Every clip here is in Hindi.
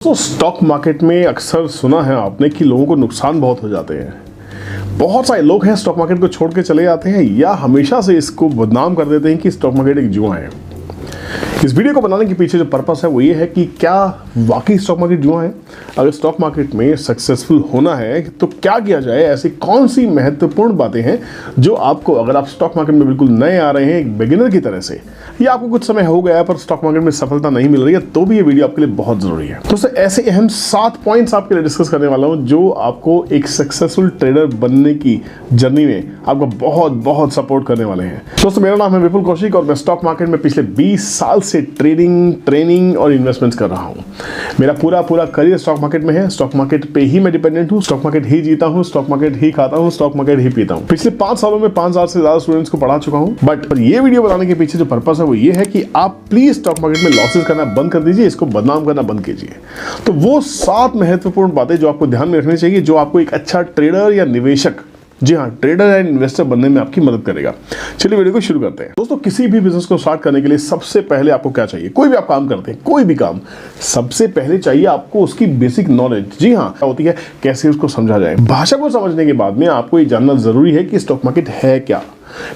दोस्तों, स्टॉक मार्केट में अक्सर सुना है आपने कि लोगों को नुकसान बहुत हो जाते हैं। बहुत सारे लोग हैं स्टॉक मार्केट को छोड़ के चले जाते हैं या हमेशा से इसको बदनाम कर देते हैं कि स्टॉक मार्केट एक जुआ है। इस वीडियो को बनाने के पीछे जो पर्पस है वो ये है कि क्या वाकई स्टॉक मार्केट जुआ है। अगर स्टॉक मार्केट में सक्सेसफुल होना है तो क्या किया जाए, ऐसी कौन सी महत्वपूर्ण बातें हैं जो आपको, अगर आप स्टॉक मार्केट में बिल्कुल नए आ रहे हैं एक बिगिनर की तरह से, या आपको कुछ समय हो गया है पर स्टॉक मार्केट में सफलता नहीं मिल रही है, तो भी ये वीडियो आपके लिए बहुत जरूरी है। दोस्तों, ऐसे अहम 7 पॉइंट्स आपके लिए डिस्कस करने वाला हूं जो आपको एक सक्सेसफुल ट्रेडर बनने की जर्नी में आपको बहुत बहुत सपोर्ट करने वाले हैं। दोस्तों, मेरा नाम है विपुल कौशिक और मैं स्टॉक मार्केट में पिछले 20 साल से ट्रेडिंग, ट्रेनिंग और इन्वेस्टमेंट्स कर रहा हूं। मेरा पूरा करियर स्टॉक मार्केट में है। स्टॉक मार्केट पे ही मैं डिपेंडेंट हूं, स्टॉक मार्केट ही जीता हूं, स्टॉक मार्केट ही खाता हूं, स्टॉक मार्केट ही पीता हूं। पिछले 5 सालों में 5000 से ज्यादा स्टूडेंट्स को पढ़ा चुका हूं। बट ये वीडियो बनाने के पीछे जो पर्पस है वो ये है कि आप प्लीज स्टॉक मार्केट में लॉसेस करना बंद कर दीजिए, इसको बदनाम करना बंद कीजिए। तो वो 7 महत्वपूर्ण बातें जो आपको ध्यान में रखनी चाहिए, जो आपको एक अच्छा ट्रेडर या निवेशक, जी हाँ, ट्रेडर एंड इन्वेस्टर बनने में आपकी मदद करेगा। चलिए वीडियो को शुरू करते हैं। दोस्तों, किसी भी बिजनेस को स्टार्ट करने के लिए सबसे पहले आपको क्या चाहिए? कोई भी आप काम करते हैं, कोई भी काम, सबसे पहले चाहिए आपको उसकी बेसिक नॉलेज। जी हाँ, क्या होती है, कैसे उसको समझा जाए। भाषा को समझने के बाद में आपको ये जानना जरूरी है कि स्टॉक मार्केट है क्या।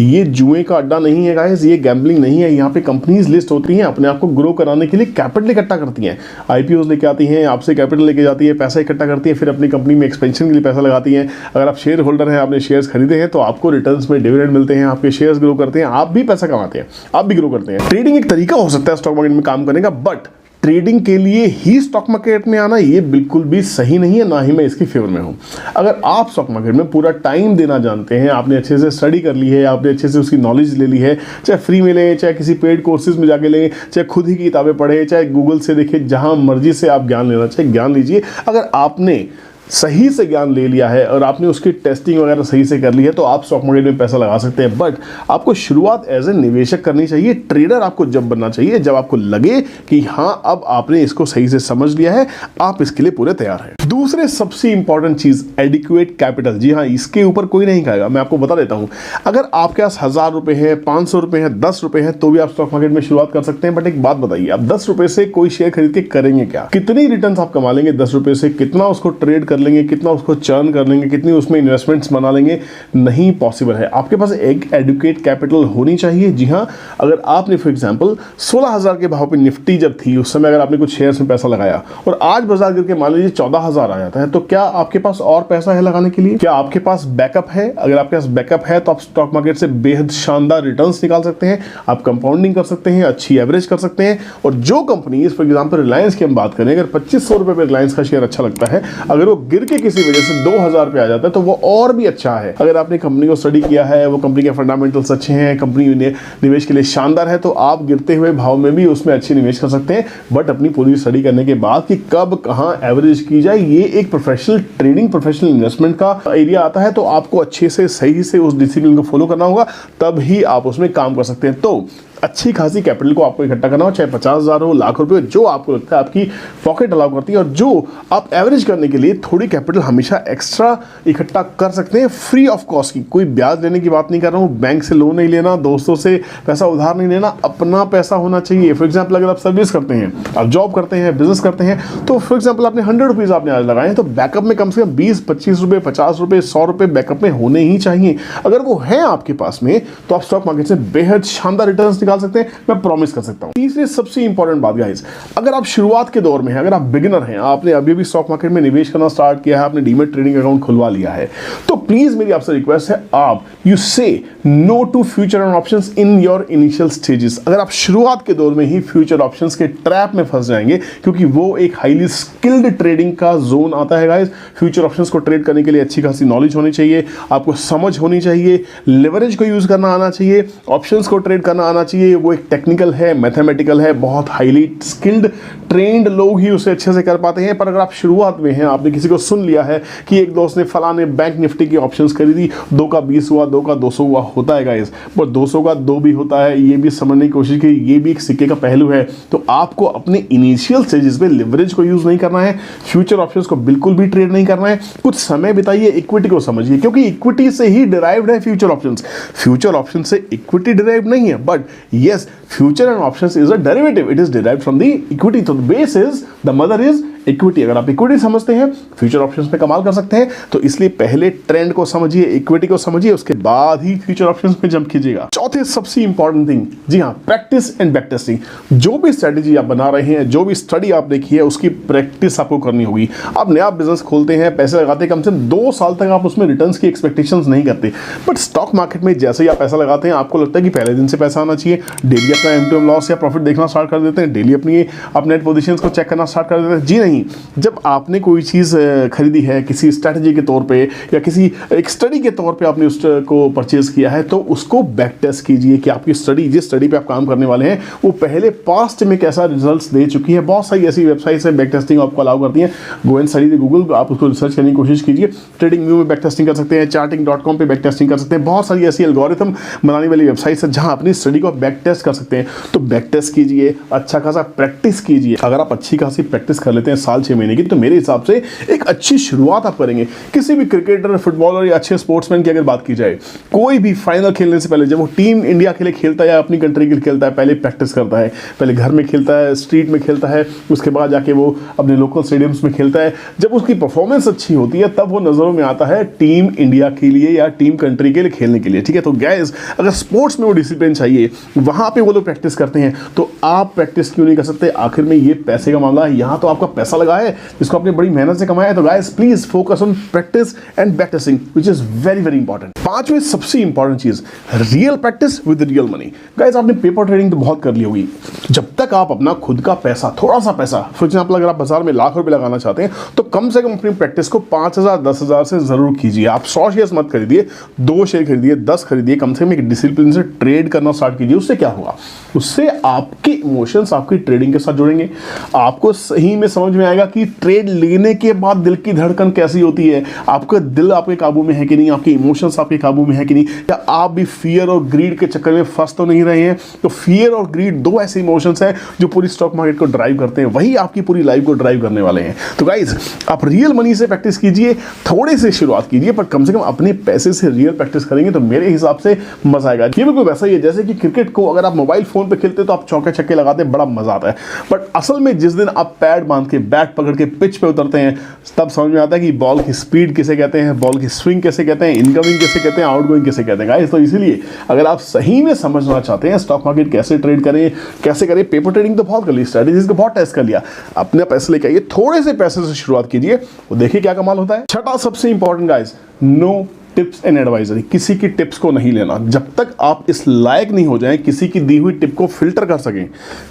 ये जुए का अड्डा नहीं है गाइस, ये गैम्बलिंग नहीं है। यहाँ पे कंपनीज लिस्ट होती हैं, अपने आप को ग्रो कराने के लिए कैपिटल इकट्ठा करती हैं, आईपीओज लेके आती हैं, आपसे कैपिटल लेके जाती है, पैसा इकट्ठा करती है, फिर अपनी कंपनी में एक्सपेंशन के लिए पैसा लगाती हैं। अगर आप शेयर होल्डर हैं, आपने शेयर्स खरीदे हैं, तो आपको रिटर्न्स में डिविडेंड मिलते हैं, आपके शेयर्स ग्रो करते हैं, आप भी पैसा कमाते हैं, आप भी ग्रो करते हैं। ट्रेडिंग एक तरीका हो सकता है स्टॉक मार्केट में काम करने का, बट ट्रेडिंग के लिए ही स्टॉक मार्केट में आना ये बिल्कुल भी सही नहीं है, ना ही मैं इसकी फेवर में हूं। अगर आप स्टॉक मार्केट में पूरा टाइम देना जानते हैं, आपने अच्छे से स्टडी कर ली है, आपने अच्छे से उसकी नॉलेज ले ली है, चाहे फ्री में लें, चाहे किसी पेड कोर्सेज में जाके लें, चाहे खुद ही की किताबें पढ़े, चाहे गूगल से देखिए, जहां मर्जी से आप ज्ञान लेना चाहे ज्ञान लीजिए। अगर आपने सही से ज्ञान ले लिया है और आपने उसकी टेस्टिंग वगैरह सही से कर ली है, तो आप स्टॉक मार्केट में पैसा लगा सकते हैं। बट आपको शुरुआत एज ए निवेशक करनी चाहिए। ट्रेडर आपको जब बनना चाहिए जब आपको लगे कि हाँ, अब आपने इसको सही से समझ लिया है, आप इसके लिए पूरे तैयार हैं। दूसरे सबसे इंपॉर्टेंट चीज, एडिक्वेट कैपिटल। जी हाँ, इसके ऊपर कोई नहीं खाएगा, मैं आपको बता देता हूं। अगर आपके पास 1000 रुपए है, 500 रुपए है, 10 रुपए है, तो भी आप स्टॉक मार्केट में शुरुआत कर सकते हैं। बट एक बात बताइए, आप 10 रुपए से कोई शेयर खरीद के करेंगे क्या? कितनी रिटर्न आप कमा लेंगे 10 रुपए से? कितना उसको ट्रेड कर लेंगे, कितना उसको चर्न कर लेंगे, कितनी उसमें इन्वेस्टमेंट्स बना लेंगे? नहीं पॉसिबल है। आपके पास एक एडुकेट कैपिटल होनी चाहिए। जी हाँ, अगर आपने फॉर एग्जांपल 16,000 के भाव पे निफ्टी जब थी, उस समय अगर आपने कुछ शेयर्स में पैसा लगाया और आज बाजार गिर के मान लीजिए 14,000 आ जाता है, तो क्या आपके पास और पैसा है लगाने के लिए? क्या आपके पास बैकअप है? अगर आपके पास बैकअप है तो आप स्टॉक मार्केट से बेहद शानदार रिटर्न्स निकाल सकते हैं, आप कंपाउंडिंग कर सकते हैं, अच्छी एवरेज कर सकते हैं। और जो कंपनी, फॉर एग्जांपल रिलायंस की हम बात करें, अगर 2500 रुपए पे रिलायंस का शेयर अच्छा लगता है, अगर वो गिर के किसी वजह से 2000 पे आ जाता है, तो वो और भी अच्छा है। अगर आपने कंपनी को स्टडी किया है, वो कंपनी के फंडामेंटल्स अच्छे हैं, कंपनी निवेश के लिए शानदार है, तो आप गिरते हुए भाव में भी उसमें अच्छी निवेश कर सकते हैं। बट अपनी पूरी स्टडी करने के बाद कि कब कहां एवरेज की जाए, ये एक प्रोफेशनल ट्रेडिंग, प्रोफेशनल इन्वेस्टमेंट का एरिया आता है। तो आपको अच्छे से सही से उस डिसिप्लिन को फॉलो करना होगा, तब ही आप उसमें काम कर सकते हैं। तो अच्छी खासी कैपिटल को आपको इकट्ठा करना हो, चाहे 50,000 हो, लाख रुपए, जो आपको लगता है आपकी पॉकेट अलाउ करती है, और जो आप एवरेज करने के लिए थोड़ी कैपिटल हमेशा एक्स्ट्रा इकट्ठा कर सकते हैं, फ्री ऑफ कॉस्ट की। कोई ब्याज लेने की बात नहीं कर रहा हूं, बैंक से लोन नहीं लेना, दोस्तों से पैसा उधार नहीं लेना, अपना पैसा होना चाहिए। फॉर एग्जाम्पल, अगर आप सर्विस करते हैं, आप जॉब करते हैं, बिजनेस करते हैं, तो फॉर एग्जाम्पल आपने 100 रुपीज आपने आज लगाए हैं, तो बैकअप में कम से कम 20-25 रुपए, 50 रुपए, 100 रुपए बैकअप में होने ही चाहिए। अगर वो है आपके पास में, तो आप स्टॉक मार्केट से बेहद शानदार रिटर्न्स निकाल सकते हैं, मैं प्रॉमिस कर सकता हूं। तीसरी सबसे इंपॉर्टेंट बात गाइस, अगर आप शुरुआत के दौर में हैं, अगर आप बिगिनर हैं, आपने अभी भी स्टॉक मार्केट में निवेश करना स्टार्ट किया है, आपने डीमैट ट्रेडिंग अकाउंट खुलवा लिया है, तो प्लीज मेरी आपसे रिक्वेस्ट है, आप you say no to future and options in your initial stages. अगर आप शुरुआत के दौर में ही फ्यूचर ऑप्शंस के ट्रैप में फंस जाएंगे, क्योंकि वो एक हाईली स्किल्ड ट्रेडिंग का जोन आता है गाइस। फ्यूचर ऑप्शंस को ट्रेड करने के लिए अच्छी खासी नॉलेज होनी चाहिए, आपको समझ होनी चाहिए, लेवरेज को यूज करना आना चाहिए, ऑप्शंस को ट्रेड करना आना चाहिए। वो एक टेक्निकल है, मैथमेटिकल है, बहुत हाईली स्किल्ड ट्रेंड लोग ही उसे अच्छे से कर पाते हैं। पर अगर आप शुरुआत में हैं, आपने किसी को सुन लिया है कि एक दोस्त ने फलाने बैंक निफ्टी की ऑप्शंस खरीदी, 2 का 20 हुआ, 2 का 200 हुआ, होता है गाइस, पर 200 का 2 भी होता है, ये भी समझने की कोशिश की, ये भी एक सिक्के का पहलू है। तो आपको अपने इनिशियल स्टेजेस में लिवरेज को यूज नहीं करना है, फ्यूचर ऑप्शंस को बिल्कुल भी ट्रेड नहीं करना है। कुछ समय बिताइए, इक्विटी को समझिए, क्योंकि इक्विटी से ही डिराइव्ड है फ्यूचर ऑप्शंस। फ्यूचर ऑप्शन से इक्विटी डिराइव नहीं है, but yes, future and options is a derivative, it is derived from the equity. तो the base is, the mother is equity, अगर आप इक्विटी समझते हैं फ्यूचर ऑप्शंस में कमाल कर सकते हैं। तो इसलिए पहले ट्रेंड को समझिए, इक्विटी को समझिए, उसके बाद ही फ्यूचर ऑप्शंस में जंप कीजिएगा। चौथे सबसे इंपॉर्टेंट थिंग, जी हाँ, प्रैक्टिस एंड बैक टेस्टिंग। जो भी स्ट्रेटेजी आप बना रहे हैं, जो भी स्टडी आप देखी है, उसकी प्रैक्टिस आपको करनी होगी। आप नया बिजनेस खोलते हैं, पैसे लगाते हैं, कम से कम 2 साल तक आप उसमें रिटर्न्स की एक्सपेक्टेशंस नहीं करते। बट स्टॉक मार्केट में जैसे ही आप पैसा लगाते हैं, आपको लगता है कि पहले दिन से पैसा आना चाहिए। डेली अपना एम लॉस या प्रॉफिट देखना स्टार्ट कर देते हैं, डेली अपनी नेट पोजीशंस को चेक करना स्टार्ट कर देते हैं। जी नहीं, जब आपने कोई चीज़ खरीदी है किसी स्ट्रैटेजी के तौर पे या किसी एक स्टडी के तौर पे आपने उसको परचेज किया है, तो उसको बैक टेस्ट कीजिए कि आपकी स्टडी, जिस स्टडी पे आप काम करने वाले हैं, वो पहले पास्ट में कैसा रिजल्ट्स दे चुकी है। बहुत सारी ऐसी वेबसाइट्स है बैक टेस्टिंग आपको अलाउ करती हैं। गो एंड स्टडी गूगल, आप उसको रिसर्च करने की कोशिश कीजिए। ट्रेडिंग व्यू में बैक टेस्टिंग कर सकते हैं, charting.com पे बैक टेस्टिंग कर सकते हैं। बहुत सारी ऐसी एल्गोरिथम बनाने वाली वेबसाइट्स है जहां अपनी स्टडी को बैक टेस्ट कर सकते हैं। तो बैक टेस्ट कीजिए, अच्छा खासा प्रैक्टिस कीजिए। अगर आप अच्छी खासी प्रैक्टिस कर लेते हैं साल 6 महीने की, तो मेरे हिसाब से एक अच्छी शुरुआत आप करेंगे। किसी भी क्रिकेटर, फुटबॉलर या अच्छे स्पोर्ट्समैन की अगर बात की जाए, कोई भी फाइनल खेलने से पहले जब वो टीम इंडिया के लिए खेलता है या अपनी कंट्री के लिए खेलता है, पहले प्रैक्टिस करता है। पहले घर में खेलता है, स्ट्रीट में खेलता है, उसके बाद जाके वो अपने लोकल स्टेडियम्स में खेलता है। जब उसकी परफॉर्मेंस अच्छी होती है, तब वो नजरों में आता है टीम इंडिया के लिए या टीम कंट्री के लिए खेलने के लिए। ठीक है, तो गाइस, अगर स्पोर्ट्स में वो डिसिप्लिन चाहिए, वहां पे वो लोग प्रैक्टिस करते हैं, तो आप प्रैक्टिस क्यों नहीं कर सकते? आखिर में ये पैसे का मामला है, यहां तो आपका पैसा लगा है जिसको आपने बड़ी मेहनत से कमाया है। तो guys, please focus on practice and back testing, which is very very important. पांचवी सबसे इंपॉर्टेंट चीज, real practice with real money. Guys, आपने पेपर ट्रेडिंग तो बहुत कर ली होगी। जब तक आप अपना खुद का पैसा, थोड़ा सा पैसा, फॉर एग्जाम्पल अगर आप बाजार में लाख रुपए लगाना चाहते हैं, तो कम से कम अपनी प्रैक्टिस को 5,000 10,000 से जरूर कीजिए। आप 100 शेयर मत खरीदिए, 2 शेयर खरीदिए, 10 खरीदिए, कम से कम एक डिसिप्लिन से ट्रेड करना स्टार्ट कीजिए। उससे क्या होगा? उससे आपके इमोशंस आपकी ट्रेडिंग के साथ जुड़ेंगे। आपको सही में समझ में आएगा कि ट्रेड लेने के बाद दिल की धड़कन कैसी होती है, आपका दिल आपके काबू में है कि नहीं, आपके इमोशंस आपके काबू में है कि नहीं, या आप भी फियर और ग्रीड के चक्कर में फंस तो नहीं रहे हैं। तो फियर और ग्रीड 2 ऐसे इमोशंस हैं जो पूरी स्टॉक मार्केट को ड्राइव करते हैं, वही आपकी पूरी लाइफ को ड्राइव करने वाले हैं। तो गाइज, आप रियल मनी से प्रैक्टिस कीजिए, थोड़े से शुरुआत कीजिए, पर कम से कम अपने पैसे से रियल प्रैक्टिस करेंगे तो मेरे हिसाब से मजा आएगा। ये बिल्कुल वैसा ही है जैसे कि क्रिकेट को अगर आप मोबाइल फोन पे खेलते तो आप चौके छक्के लगाते, बड़ा मजा आता है। बट असल में जिस दिन आप पैड बांध के, बैट पकड़ के पिच पे उतरते हैं, तब समझ में आता है कि बॉल की स्पीड किसे कहते हैं, बॉल की स्विंग कैसे कहते हैं, इनकमिंग कैसे कहते हैं, आउटगोइंग कैसे कहते हैं। गाइस, तो इसीलिए अगर आप सही में समझना चाहते हैं स्टॉक मार्केट कैसे ट्रेड करें, कैसे करें, पेपर ट्रेडिंग तो बहुत कर ली, स्ट्रेटेजीज को बहुत टेस्ट कर लिया, अपने पैसे लेके आइए, थोड़े से पैसे से शुरुआत कीजिए, वो देखिए क्या कमाल होता है। छठा सबसे important guys, no tips and advisory. किसी की टिप्स को नहीं लेना जब तक आप इस लायक नहीं हो जाएं, किसी की दी हुई टिप को फिल्टर कर सकें,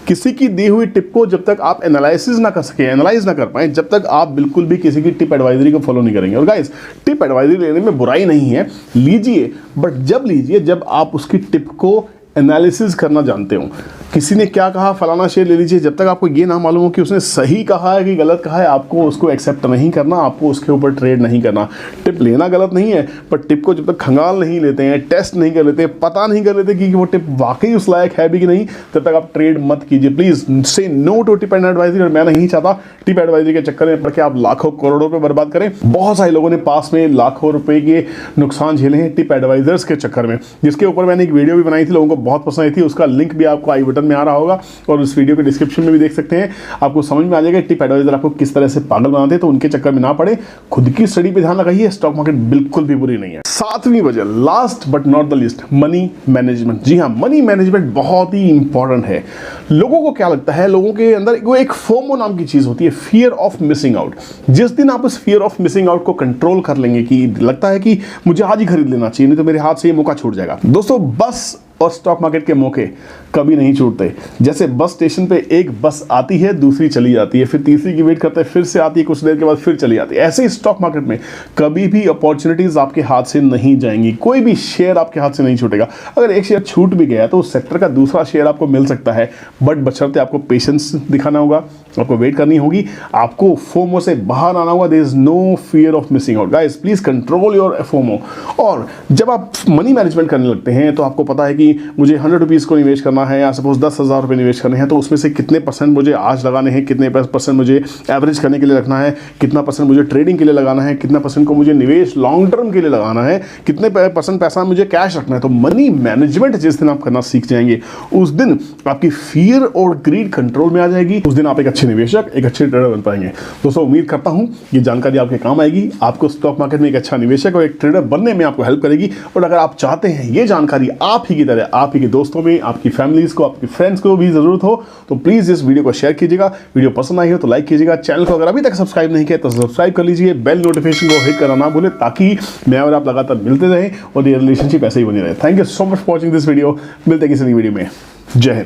किसी की दी हुई टिप को जब तक आप एनालिसिस ना कर सकें, एनालाइज ना कर पाएं, जब तक आप बिल्कुल भी किसी की टिप एडवाइजरी को फॉलो नहीं करेंगे। और गाइस, टिप एडवाइजरी लेने में बुराई नहीं है, लीजिए, बट जब लीजिए जब आप उसकी टिप को एनालिसिस करना जानते हो। किसी ने क्या कहा, फलाना शेयर ले लीजिए, जब तक आपको ये ना मालूम हो कि उसने सही कहा है कि गलत कहा है, आपको उसको एक्सेप्ट नहीं करना, आपको उसके ऊपर ट्रेड नहीं करना। टिप लेना गलत नहीं है, पर टिप को जब तक खंगाल नहीं लेते हैं, टेस्ट नहीं कर लेते, पता नहीं कर लेते कि वो टिप वाकई उस लायक है भी कि नहीं, तब तक आप ट्रेड मत कीजिए। Please say no to tip and advisory. और मैं नहीं चाहता टिप एडवाइजरी के चक्कर में पड़ के आप लाखों करोड़ों रुपए बर्बाद करें। बहुत सारे लोगों ने पास में लाखों रुपए के नुकसान झेले हैं टिप एडवाइजर्स के चक्कर में, जिसके ऊपर मैंने एक वीडियो भी बनाई थी, लोगों को बहुत पसंद आई थी। उसका लिंक भी आपको आई बटन में आ रहा होगा और उस वीडियो के डिस्क्रिप्शन में भी देख सकते हैं। आपको समझ में आ जाएगा टिप एडवाइजर आपको किस तरह से पागल बनाते हैं, तो उनके चक्कर में ना पड़े, खुद की स्टडी पे ध्यान लगाइए। स्टॉक मार्केट बिल्कुल भी बुरी नहीं है। 7वीं वजह, last but not the least, money management. जी हाँ, मनी मैनेजमेंट बहुत ही इंपॉर्टेंट है। लोगों को क्या लगता है, लोगों के अंदर वो एक फोमो नाम की चीज होती है, फियर ऑफ मिसिंग आउट। जिस दिन आप उस फियर ऑफ मिसिंग आउट को कंट्रोल कर लेंगे कि लगता है कि मुझे आज ही खरीद लेना चाहिए, नहीं तो मेरे हाथ से ये मौका छूट जाएगा। दोस्तों, बस और स्टॉक मार्केट के मौके कभी नहीं छूटते। जैसे बस स्टेशन पे एक बस आती है, दूसरी चली जाती है, फिर तीसरी की वेट करते हैं, फिर से आती है, कुछ देर के बाद फिर चली जाती है। ऐसे ही स्टॉक मार्केट में कभी भी अपॉर्चुनिटीज आपके हाथ से नहीं जाएंगी, कोई भी शेयर आपके हाथ से नहीं छूटेगा। अगर एक शेयर छूट भी गया तो उस सेक्टर का दूसरा शेयर आपको मिल सकता है, बट बशर्ते आपको पेशेंस दिखाना होगा, आपको वेट करनी होगी, आपको फोमो से बाहर आना होगा। There is no fear of missing out. Guys, please control your FOMO. और जब आप मनी मैनेजमेंट करने लगते हैं तो आपको पता है कि मुझे 100 रुपीज़ को निवेश करना है या सपोज 10,000 रुपये निवेश करने हैं, तो उसमें से कितने % मुझे आज लगाने हैं, कितने % मुझे एवरेज करने के लिए रखना है, कितना % मुझे ट्रेडिंग के लिए लगाना है, कितना % को मुझे निवेश लॉन्ग टर्म के लिए लगाना है, कितने % पैसा मुझे कैश रखना है। तो मनी मैनेजमेंट जिस दिन आप करना सीख जाएंगे, उस दिन आपकी फियर और ग्रीड कंट्रोल में आ जाएगी। उस दिन आप एक अच्छे अच्छे निवेशक, एक अच्छे ट्रेडर बन पाएंगे। दोस्तों उम्मीद करता हूँ ये जानकारी आपके काम आएगी, आपको स्टॉक मार्केट में एक अच्छा निवेशक और एक ट्रेडर बनने में आपको हेल्प करेगी। और अगर आप चाहते हैं ये जानकारी आप ही की तरह आप ही के दोस्तों में, आपकी फैमिलीज को, आपके फ्रेंड्स को भी ज़रूरत हो, तो प्लीज़ इस वीडियो को शेयर कीजिएगा। वीडियो पसंद आई हो तो लाइक कीजिएगा। चैनल को अगर अभी तक सब्सक्राइब नहीं किया तो सब्सक्राइब कर लीजिए। बेल नोटिफिकेशन को हिट करना ना भूलें ताकि मैं और आप लगातार मिलते रहें और ये रिलेशनशिप ऐसे ही बनी रहे। Thank you so much for watching this video. मिलते हैं किसी नई वीडियो में। जय हिंद।